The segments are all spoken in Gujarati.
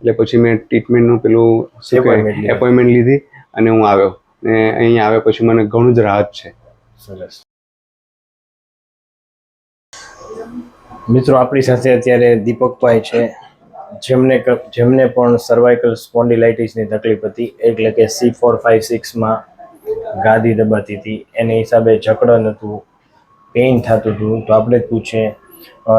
એટલે પછી મેં ટ્રીટમેન્ટનું પેલું એપોઇન્ટમેન્ટ લીધી અને હું આવ્યો ને અહીં આવ્યા પછી મને ઘણું જ રાહત છે. સરસ. મિત્રો આપણી સાથે અત્યારે દીપકભાઈ છે, જેમને પણ સર્વાઇકલ સ્પોન્ડિલાઇટિસની તકલીફ હતી, એટલે કે C456માં ગાદી દબાતી હતી, એને હિસાબે જકડન હતું, પેઇન થતું હતું. તો આપણે જ પૂછે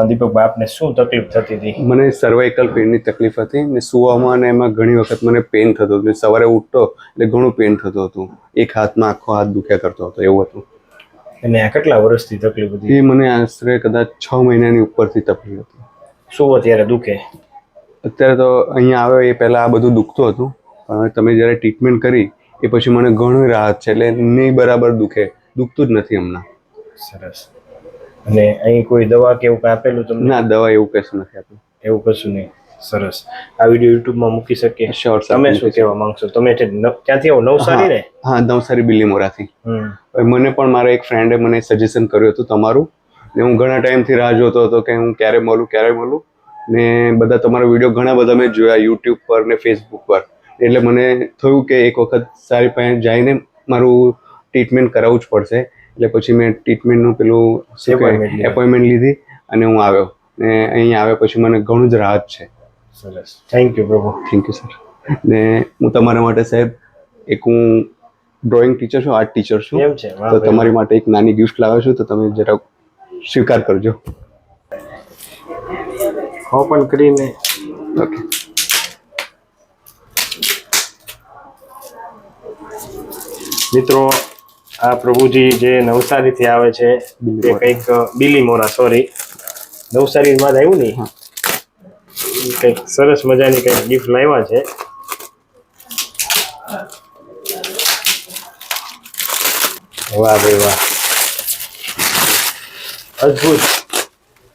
દીપકભાઈ, આપને શું તકલીફ થતી હતી? મને સર્વાઇકલ પેઇનની તકલીફ હતી ને સુવામાં અને એમાં ઘણી વખત મને પેઇન થતું હતું. સવારે ઉઠતો એટલે ઘણું પેઇન થતું હતું. એક હાથમાં આખો હાથ દુખ્યા કરતો હતો, એવું હતું. અને આ કેટલા વર્ષથી તકલીફ હતી? એ મને આશરે કદાચ 6 મહિનાની ઉપરથી તકલીફ હતી. શું અત્યારે દુખે? અત્યારે તો અહીંયા આવ્યો એ પહેલાં આ બધું દુખતું હતું, પણ તમે જ્યારે ટ્રીટમેન્ટ કરી એ પછી મને ઘણું રાહત છે. એટલે નહીં બરાબર દુખતું જ નથી હમણાં. સરસ. અને અહીં કોઈ દવા કે એવું કંઈ આપેલું તમને? ના, દવા એવું કશું નથી આપ્યું. એવું કશું નહીં. સરસ. આ વિડીયો યુટ્યુબમાં મૂકી શકીએ? શ્યોર. તમે શું કહેવા માંગશો? તમે ક્યાંથી આવો? નવસારી ને? હા, નવસારી બિલીમોરાથી. મને પણ મારા એક ફ્રેન્ડે મને સજેશન કર્યું હતું તમારું, ને હું ઘણા ટાઈમથી રાહ જોતો હતો કે હું ક્યારે મળું. ને બધા તમારા વિડીયો ઘણા બધા મેં જોયા યુટ્યુબ પર ને ફેસબુક પર. એટલે મને થયું કે એક વખત સારી પાસે જઈને મારું ટ્રીટમેન્ટ કરાવવું જ પડશે. એટલે પછી મેં ટ્રીટમેન્ટનું પેલું એપોઇન્ટમેન્ટ લીધી અને હું આવ્યો ને અહીં આવ્યા પછી મને ઘણું જ રાહત છે. સરસ. થેન્ક યુ પ્રભુ. Thank you sir. ને હું તમારા માટે સાહેબ હું ડ્રોઈંગ ટીચર છું, આર્ટ ટીચર છું. એમ છે? તો તમારી માટે એક નાની ગિફ્ટ લાવ્યો છું, તો તમે જરા સ્વીકાર કરજો. ઓપન કરીને. ઓકે. મિત્રો, આ પ્રભુજી જે નવસારીથી આવે છે, તે કંઈક બિલીમોરા, સોરી, નવસારીમાં જ આવ્યું નહીં, કંઈક સરસ મજાની કંઈક ગિફ્ટ લાવ્યા છે. વાહ ભાઈ વાહ,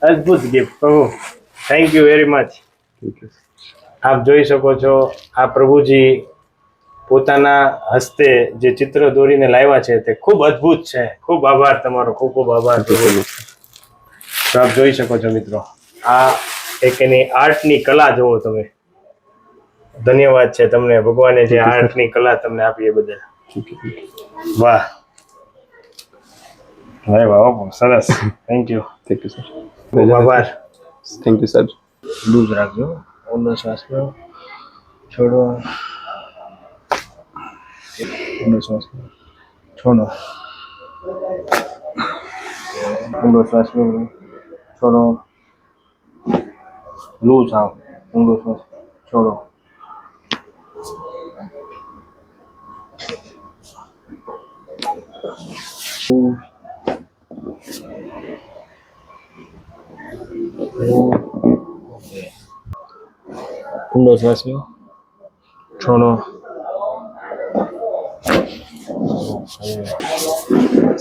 અદ્ભુત ગિફ્ટ પ્રભુ. Thank you very much. આપ જોઈ શકો છો, આ પ્રભુજી પોતાના હસ્તે જે ચિત્ર દોરીને લાવ્યા છે તે ખૂબ અદ્ભુત છે. ખૂબ આભાર તમારો, ખૂબ ખૂબ આભાર. તો આપ જોઈ શકો છો મિત્રો, આ એક એની આર્ટની કલા જુઓ તમે. ધન્યવાદ છે તમને, ભગવાને જે આર્ટની કલા તમને આપી એ બદલ. વાહ વાહ વાહ, સરસ. Thank you sir. ખૂબ આભાર. Thank you sir. લૂઝ રાખજો. ઊંડો શ્વાસ લો, છોડો. ઊંડો શ્વાસ લો, છોડો. ઊંડો શ્વાસ લો, છોડો. લૂઝ આવ. ઊંડો શ્વાસ, છોડો. ઊંડો શ્વાસ લો, છોડો.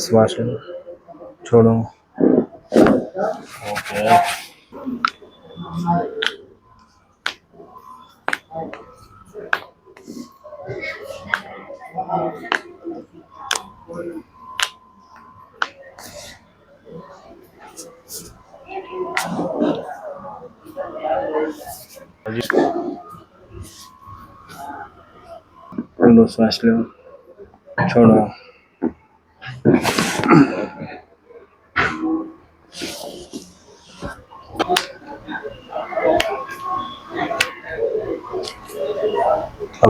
શ્વાસ લો, છોડો. ઓકે. ઊંડો શ્વાસ લો, છોડો.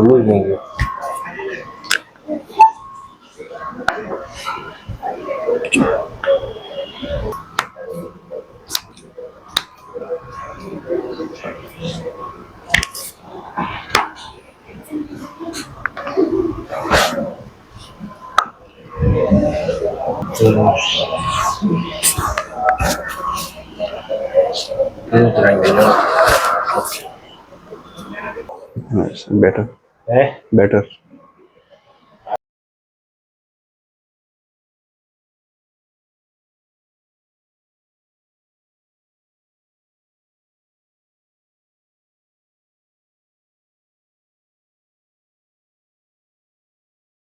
લૂઝ નહીં ગયો. Better. Eh? Better.